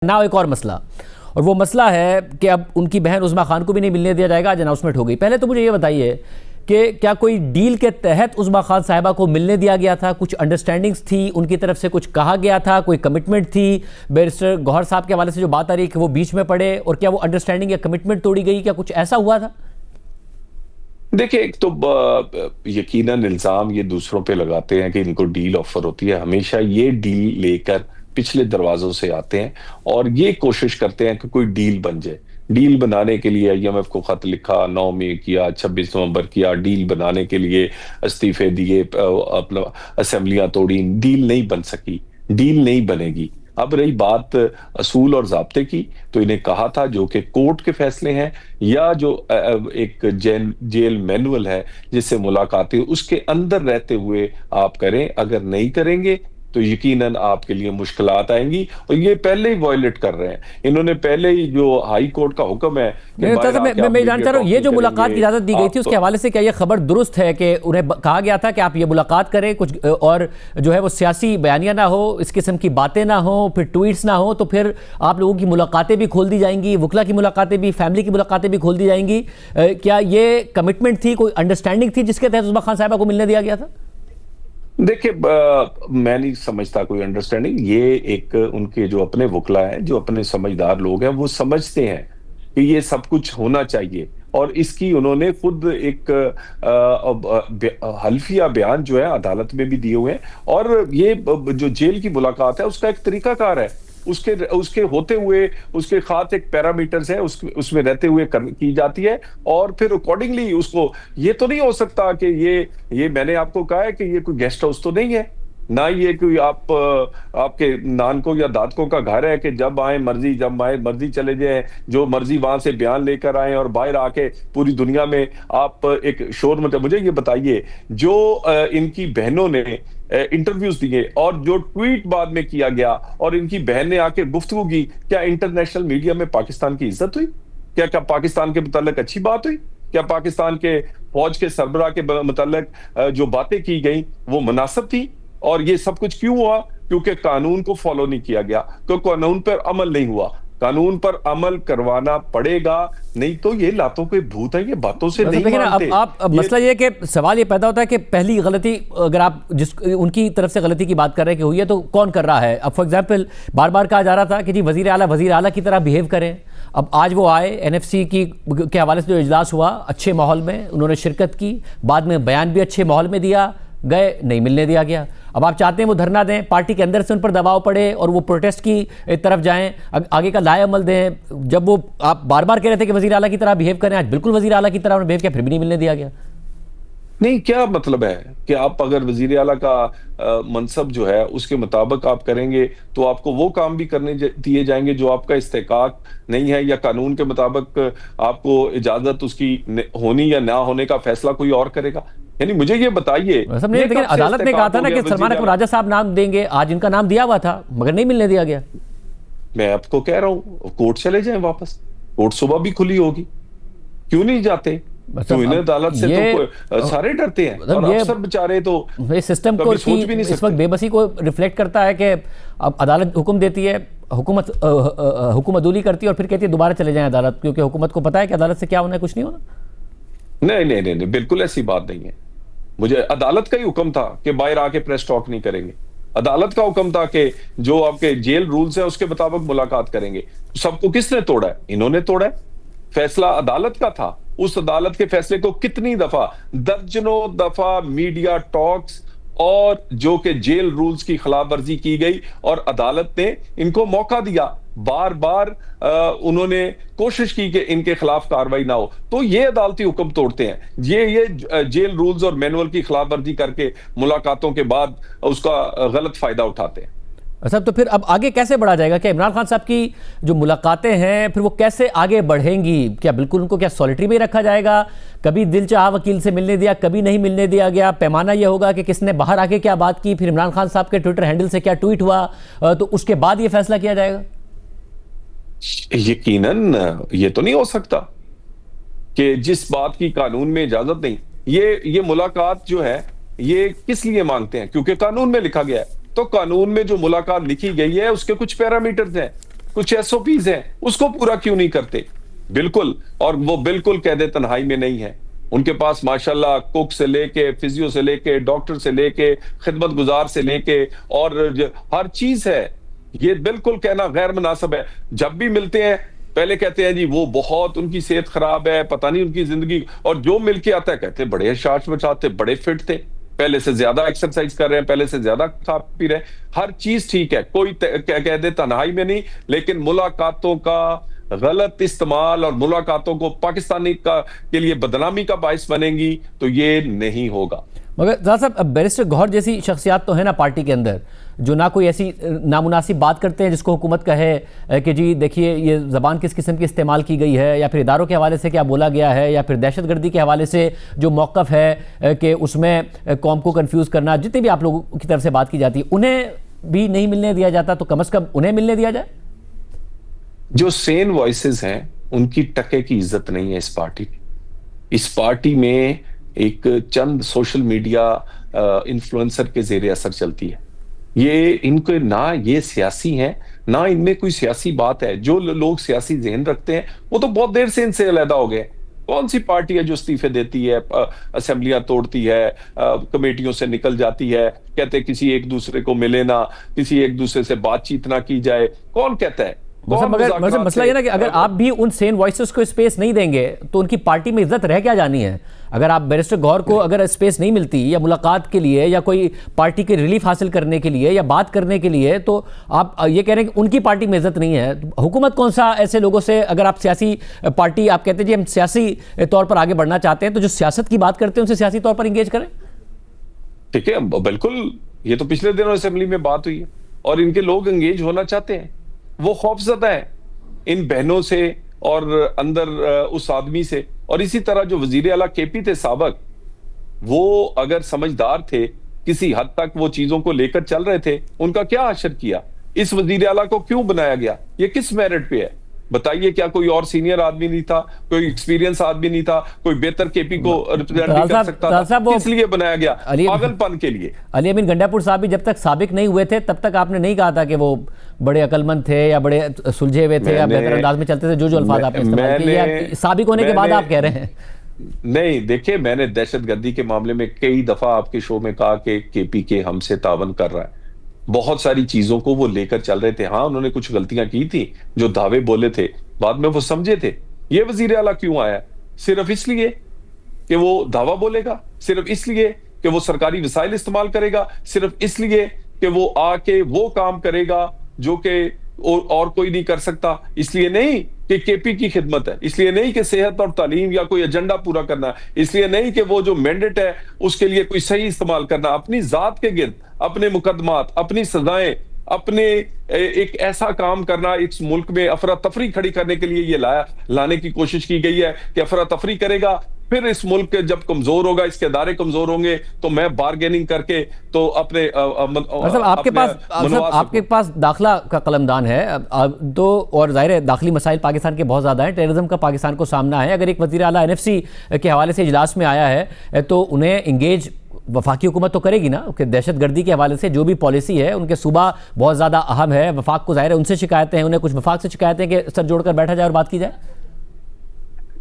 ना एक और मसला, और वो मसला है कि अब उनकी बहन उज़मा खान को भी नहीं मिलने दिया जाएगा। आज अनाउंसमेंट हो गई। पहले तो मुझे ये बताइए कि क्या कोई डील के तहत उज़मा खान साहिबा को मिलने दिया गया था? कुछ अंडरस्टैंडिंग्स थी उनकी तरफ से, कुछ कहा गया था, कोई कमिटमेंट थी? बैरिस्टर गौहर साहब के हवाले से जो बात आ रही है कि वो बीच में पड़े, और क्या वो अंडरस्टैंडिंग या कमिटमेंट तोड़ी गई? क्या कुछ ऐसा हुआ था? देखिए, एक तो यकीनन इल्जाम ये दूसरों पे लगाते हैं कि इनको डील ऑफर होती है। हमेशा ये डील लेकर पिछले दरवाजों से आते हैं और ये कोशिश करते हैं कि कोई डील बन जाए। डील बनाने के लिए आईएमएफ को खत लिखा, 9 में किया, 26 नवंबर किया। डील बनाने के लिए इस्तीफे दिए, अपना असेंबलियां तोड़ी, डील नहीं बन सकी, डील नहीं बनेगी। अब रही बात असूल और ज़ाब्ते की, तो इन्हें कहा था जो कि कोर्ट के फैसले हैं या जो एक जेल मैनुअल है जिससे मुलाकातें उसके अंदर रहते हुए आप करें। अगर नहीं करेंगे तो यकीनन आपके लिए मुश्किलात आएंगी, और ये पहले ही वॉयलेट कर रहे हैं। इन्होंने पहले ही जो हाई कोर्ट का हुक्म है कि मैं जान चाह रहा हूँ, ये जो मुलाकात की इजाजत दी गई थी उसके हवाले से क्या ये खबर दुरुस्त है कि उन्हें कहा गया था कि आप ये मुलाकात करें, कुछ और जो है वो सियासी बयानिया ना हो, इस किस्म की बातें ना हो, फिर ट्वीट्स ना हो, तो फिर आप लोगों की मुलाकातें भी खोल दी जाएंगी, वकला की मुलाकातें भी, फैमिली की मुलाकातें भी खोल दी जाएंगी? क्या ये कमिटमेंट थी, कोई अंडरस्टैंडिंग थी जिसके तहत उज़मा खान साहिबा को मिलने दिया गया था? देखिए, मैं नहीं समझता कोई अंडरस्टैंडिंग। ये एक उनके जो अपने वकला हैं, जो अपने समझदार लोग हैं, वो समझते हैं कि ये सब कुछ होना चाहिए, और इसकी उन्होंने खुद एक हल्फिया बयान जो है अदालत में भी दिए हुए हैं। और ये जो जेल की मुलाकात है उसका एक तरीकाकार है, उसके उसके होते हुए उसके खास एक पैरामीटर्स है, उसमें रहते हुए की जाती है, और फिर अकॉर्डिंगली उसको। ये तो नहीं हो सकता कि ये मैंने आपको कहा है कि ये कोई गेस्ट हाउस तो नहीं है, ना ये कोई आपके नानकों या दादकों का घर है कि जब आए मर्जी, जब आए मर्जी चले जाएं, जो मर्जी वहां से बयान लेकर आए और बाहर आके पूरी दुनिया में आप एक शोर मचा। मुझे ये बताइए, जो इनकी बहनों ने इंटरव्यूज दिए और जो ट्वीट बाद में किया गया और इनकी बहन ने आके गुफ्तगू की, क्या इंटरनेशनल मीडिया में पाकिस्तान की इज्जत हुई? क्या पाकिस्तान के मुतालिक अच्छी बात हुई? क्या पाकिस्तान के फौज के सरबराह के मुतालिक जो बातें की गई वो मुनासिब थी? और ये सब कुछ क्यों हुआ? क्योंकि कानून को फॉलो नहीं किया गया, क्योंकि कानून पर अमल नहीं हुआ। कानून पर अमल करवाना पड़ेगा, नहीं तो ये लातों के भूत हैं, ये बातों से नहीं मानते। अब मसला ये कि सवाल ये पैदा होता है कि पहली गलती अगर आप उनकी तरफ से गलती की बात कर रहे हैं कि हुई है, तो कौन कर रहा है? अब फॉर एग्जांपल बार बार कहा जा रहा था कि जी वजीर आला की तरह बिहेव करें। अब आज वो आए, एनएफसी के हवाले से जो इजलास हुआ, अच्छे माहौल में उन्होंने शिरकत की, बाद में बयान भी अच्छे माहौल में दिया, गए, नहीं मिलने दिया गया। अब आप चाहते हैं वो धरना दें, पार्टी के अंदर से उन पर दबाव पड़े और वो प्रोटेस्ट की तरफ जाएं, आगे का लाए अमल दें। जब वो आप बार बार कह रहे थे कि वजीर आला की तरह बिहेव करें, आज बिल्कुल वजीर आला की तरह उन्होंने बिहेव किया, फिर भी नहीं मिलने दिया गया। नहीं, क्या मतलब है कि आप अगर वजीर आला का मनसब जो है उसके मुताबिक आप करेंगे तो आपको वो काम भी करने दिए जाएंगे जो आपका इस्तेकाक नहीं है, या कानून के मुताबिक आपको इजाजत उसकी होनी या ना होने का फैसला कोई और करेगा? यानी मुझे ये बताइए, लेकिन अदालत ने कहा था ना कि सलमान अकबर राजा साहब नाम देंगे, आज इनका नाम दिया हुआ था मगर नहीं मिलने दिया गया। मैं आपको कह रहा हूं कोर्ट चले जाएं वापस, कोर्ट सुबह भी खुली होगी, क्यों नहीं जाते? तो इन्हें अदालत से तो सारे डरते हैं, और अफसर बेचारे तो सिस्टम को सोच भी नहीं सकते। इस वक्त बेबसी को रिफ्लेक्ट करता है कि अब अदालत हुक्म देती है, हुकूमत हुकुम अदूली करती है और फिर कहती है दोबारा चले जाएं अदालत, क्योंकि हुकूमत को पता है कि अदालत से क्या होना है, कुछ नहीं होना। नहीं नहीं नहीं नहीं, बिल्कुल ऐसी बात नहीं है। मुझे अदालत का ही हुक्म था कि बाहर आके प्रेस टॉक नहीं करेंगे। अदालत का हुक्म था कि जो आपके जेल रूल्स है उसके मुताबिक मुलाकात करेंगे। सबको किसने तोड़ा है? इन्होंने तोड़ा है। फैसला अदालत का था, उस अदालत के फैसले को कितनी दफा, दर्जनों दफा मीडिया टॉक्स और जो कि जेल रूल्स की खिलाफ वर्जी की गई, और अदालत ने इनको मौका दिया। बार बार उन्होंने कोशिश की कि इनके खिलाफ कार्रवाई ना हो, तो ये अदालती हुक्म तोड़ते हैं। ये जेल रूल्स और मैनुअल की खिलाफ वर्जी करके मुलाकातों के बाद उसका गलत फायदा उठाते हैं। साहब, तो फिर अब आगे कैसे बढ़ा जाएगा? क्या इमरान खान साहब की जो मुलाकातें हैं फिर वो कैसे आगे बढ़ेंगी? क्या बिल्कुल उनको क्या सॉलिटरी में रखा जाएगा? कभी दिल चाह वकील से मिलने दिया, कभी नहीं मिलने दिया गया। पैमाना ये होगा कि किसने बाहर आके क्या बात की, फिर इमरान खान साहब के ट्विटर हैंडल से क्या ट्वीट हुआ, तो उसके बाद ये फैसला किया जाएगा। यकीनन ये तो नहीं हो सकता कि जिस बात की कानून में इजाजत नहीं। ये मुलाकात जो है ये किस लिए मांगते हैं? क्योंकि कानून में लिखा गया है। तो कानून में जो मुलाकात लिखी गई है उसके कुछ पैरामीटर्स हैं। कुछ एसओपीज हैं, उसको पूरा क्यों नहीं करते? बिल्कुल, और वो बिल्कुल कैदे तन्हाई में नहीं है। उनके पास माशाल्लाह कुक से लेके, फिजियो से लेके, डॉक्टर से लेके, खिदमत गुजार से लेके और हर चीज है। ये बिल्कुल कहना गैर मुनासिब है। जब भी मिलते हैं पहले कहते हैं जी वो बहुत उनकी सेहत खराब है, पता नहीं उनकी जिंदगी, और जो मिलके आता है कहते हैं बड़े शाश बचाते, बड़े फिट थे, पहले से ज्यादा एक्सरसाइज कर रहे हैं, पहले से ज्यादा खा पी रहे हैं, हर चीज ठीक है, कोई कह दे तन्हाई में नहीं, लेकिन मुलाकातों का गलत इस्तेमाल और मुलाकातों को पाकिस्तानी का के लिए बदनामी का बायस बनेंगी, तो ये नहीं होगा। मगर साहब, बैरिस्टर गौहर जैसी शख्सियात तो है ना पार्टी के अंदर, जो ना कोई ऐसी नामुनासिब बात करते हैं जिसको हुकूमत कहे कि जी देखिए ये ज़बान किस किस्म की इस्तेमाल की गई है, या फिर इदारों के हवाले से क्या बोला गया है, या फिर दहशतगर्दी के हवाले से जो मौक़िफ़ है कि उसमें कौम को कंफ्यूज करना, जितनी भी आप लोगों की तरफ से बात की जाती है, उन्हें भी नहीं मिलने दिया जाता, तो कम अज़ कम उन्हें मिलने दिया जाए। जो सेन वॉइसेस हैं उनकी टके की इज्जत नहीं है इस पार्टी में। इस पार्टी में एक चंद सोशल मीडिया इन्फ्लुएंसर के जेरे असर चलती है। ये इनके ना ये सियासी हैं, ना इनमें कोई सियासी बात है। जो लोग सियासी ज़हन रखते हैं वो तो बहुत देर से इनसे अलहदा हो गए। कौन सी पार्टी है जो इस्तीफे देती है, असेंबलियां तोड़ती है, कमेटियों से निकल जाती है, कहते किसी एक दूसरे को मिले ना, किसी एक दूसरे से बातचीत ना की जाए, कौन कहता है? मगर मसला ये ना कि अगर आप भी उन सेन वॉइसेस को स्पेस नहीं देंगे तो उनकी पार्टी में इज्जत रह क्या जानी है? अगर आप बैरिस्टर गौहर को अगर स्पेस नहीं मिलती या मुलाकात के लिए या कोई पार्टी के रिलीफ हासिल करने के लिए या बात करने के लिए, तो आप ये कह रहे हैं कि उनकी पार्टी में इज्जत नहीं है। तो हुकूमत कौन सा ऐसे लोगों से, अगर आप सियासी पार्टी, आप कहते हैं जी हम सियासी तौर पर आगे बढ़ना चाहते हैं, तो जो सियासत की बात करते हैं उनसे सियासी तौर पर इंगेज करें। ठीक है, बिल्कुल। ये तो पिछले दिनों असेंबली में बात हुई है और इनके लोग एंगेज होना चाहते हैं। वो खौफजदा है इन बहनों से और अंदर उस आदमी से। और इसी तरह जो वजीर आला केपी थे साबक, वो अगर समझदार थे, किसी हद तक वो चीजों को लेकर चल रहे थे, उनका क्या असर किया? इस वजीर आला को क्यों बनाया गया? ये किस मेरिट पे है बताइए? क्या कोई और सीनियर आदमी नहीं था, कोई एक्सपीरियंस आदमी नहीं था, कोई बेहतर केपी को रिप्रेजेंट नहीं कर सकता था? किस लिए बनाया गया? पागलपन के लिए। अली अमीन गंडापुर साहब भी जब तक साबिक नहीं हुए थे तब तक आपने नहीं कहा था कि वो बड़े अकलमंद थे या बड़े सुलझे हुए थे या बेहतर अंदाज में चलते थे, जो अल्फाज आपने इस्तेमाल किए, साबिक होने के बाद आप कह रहे हैं? नहीं, देखिए, मैंने दहशतगर्दी के मामले में कई दफा आपके शो में कहा कि केपी के हमसे तावन कर रहा है। बहुत सारी चीजों को वो लेकर चल रहे थे। हाँ, उन्होंने कुछ गलतियां की थी, जो दावे बोले थे, बाद में वो समझे थे। ये वजीर आला क्यों आया? सिर्फ इसलिए कि वो दावा बोलेगा? सिर्फ इसलिए कि वो सरकारी वसाइल इस्तेमाल करेगा? सिर्फ इसलिए कि वो आके वो काम करेगा जो कि और कोई नहीं कर सकता? इसलिए नहीं कि केपी की खिदमत है, इसलिए नहीं कि सेहत और तालीम या कोई एजेंडा पूरा करना, इसलिए नहीं कि वो जो मैंडेट है उसके लिए कोई सही इस्तेमाल करना, अपनी जात के गिर्द अपने मुकदमात, अपनी सजाएं, अपने एक ऐसा काम करना, इस मुल्क में अफरा तफरी खड़ी करने के लिए ये लाने की कोशिश की गई है कि अफरा तफरी करेगा, फिर इस मुल्क जब कमजोर होगा, इसके अदारे कमजोर होंगे, तो मैं बारगेनिंग करके तो अपने आपके पास दाखिला का कलमदान है तो, और जाहिर है दाखिली मसाइल पाकिस्तान के बहुत ज्यादा हैं, टेररिज्म का पाकिस्तान को सामना है। अगर एक वज़ीर आला एनएफसी के हवाले से इजलास में आया है तो उन्हें इंगेज वफाकी हुकूमत तो करेगी ना, कि दहशतगर्दी के हवाले से जो भी पॉलिसी है उनके सूबा बहुत ज़्यादा अहम है। वफाक को जाहिर है उनसे शिकायतें हैं, उन्हें कुछ वफाक से शिकायतें कि सर जोड़कर बैठा जाए और बात की जाए।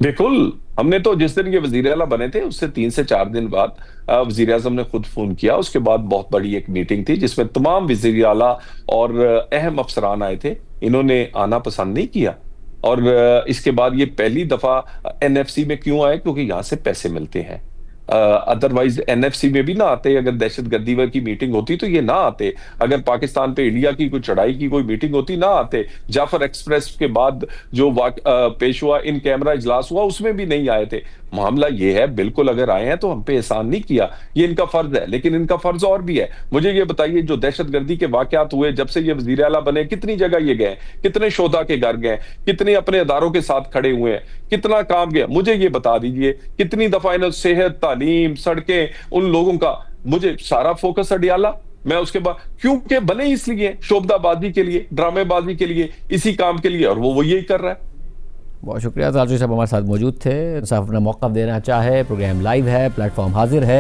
बिल्कुल, हमने तो जिस दिन ये वजीर आला बने थे उससे 3 से 4 दिन बाद वजीर आज़म ने खुद फोन किया। उसके बाद बहुत बड़ी एक मीटिंग थी जिसमें तमाम वजीर आला और अहम अफसरान आए थे। इन्होंने आना पसंद नहीं किया और इसके बाद ये पहली दफा एनएफसी में क्यों आए? क्योंकि यहाँ से पैसे मिलते हैं। अदरवाइज एनएफसी में भी ना आते। अगर दहशतगर्दी की मीटिंग होती तो ये ना आते। अगर पाकिस्तान पे इंडिया की कोई चढ़ाई की कोई मीटिंग होती ना आते। जाफर एक्सप्रेस के बाद जो पेश हुआ, इन कैमरा इजलास हुआ, उसमें भी नहीं आए थे। मामला ये है, बिल्कुल अगर आए हैं तो हम पे एहसान नहीं किया, ये इनका फर्ज है। लेकिन इनका फर्ज और भी है। मुझे ये बताइए, जो दहशतगर्दी के वाकयात हुए जब से ये वजीर आला बने, कितनी जगह ये गए, कितने शोधा के घर गए, कितने अपने अदारों के साथ खड़े हुए हैं, कितना काम गया, मुझे ये बता दीजिए। कितनी दफा इन्होंने सेहत, तालीम, सड़कें, उन लोगों का मुझे सारा फोकस अडियाला। मैं उसके बाद क्योंकि बने इसलिए, शोबदाबाजी के लिए, ड्रामेबाजी के लिए, इसी काम के लिए, और वो यही कर रहा है। बहुत शुक्रिया। साहब हमारे साथ मौजूद थे। साहब अपना मौका देना चाहे, प्रोग्राम लाइव है, प्लेटफॉर्म हाजिर है।